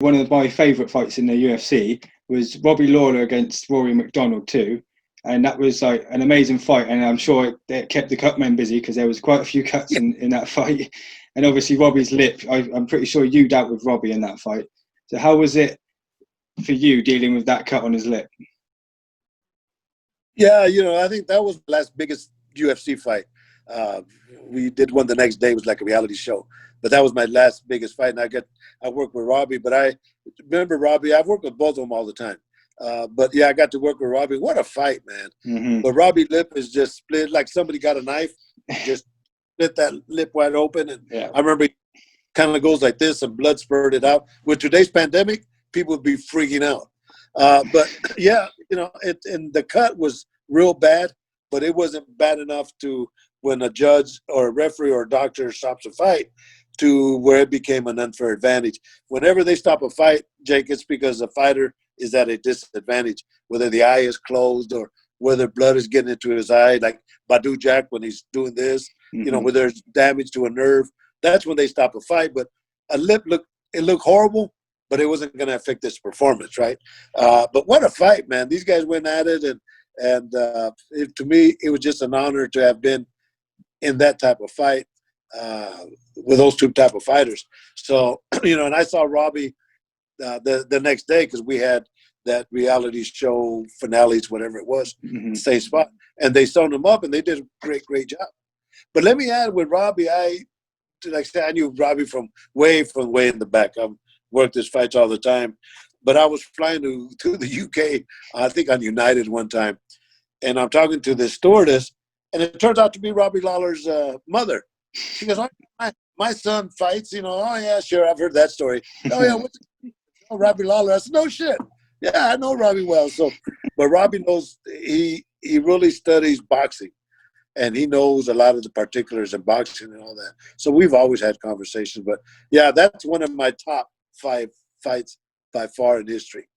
one of my favourite fights in the UFC was Robbie Lawler against Rory Macdonald too. And that was like an amazing fight. And I'm sure it kept the cutmen busy because there was quite a few cuts in that fight. And obviously Robbie's lip, I'm pretty sure you dealt with Robbie in that fight. So how was it for you dealing with that cut on his lip? Yeah, I think that was the last biggest UFC fight. We did one the next day. It was like a reality show. But that was my last biggest fight. And I worked with Robbie. But I remember Robbie. I've worked with both of them all the time. But yeah, I got to work with Robbie. What a fight, man. Mm-hmm. But Robbie's lip is just split like somebody got a knife, just split that lip wide open. And yeah. I remember he kind of goes like this and blood spurted out. With today's pandemic, people would be freaking out. But yeah, and the cut was real bad, but it wasn't bad enough to when a judge or a referee or a doctor stops a fight to where it became an unfair advantage. Whenever they stop a fight, Jake, it's because the fighter is at a disadvantage, whether the eye is closed or whether blood is getting into his eye, like Badu Jack when he's doing this, Mm-hmm. where there's damage to a nerve. That's when they stop a fight. But a lip looked horrible, but it wasn't going to affect this performance, right? But what a fight, man. These guys went at it, and to me, it was just an honor to have been in that type of fight with those two type of fighters. So, and I saw Robbie the next day because we had that reality show finales, whatever it was, Mm-hmm. same spot. And they sewn him up, and they did a great job. But let me add with Robbie, I knew Robbie from way in the back. I've worked his fights all the time. But I was flying to the UK, I think on United one time, and I'm talking to this stewardess, and it turns out to be Robbie Lawler's mother. She goes, "Oh, my son fights, oh, yeah, sure, I've heard that story. Oh, yeah, Robbie Lawler." I said, "No shit. Yeah, I know Robbie well." So, but Robbie knows, he really studies boxing, and he knows a lot of the particulars of boxing and all that. So we've always had conversations. But, yeah, that's one of my top 5 fights by far in history.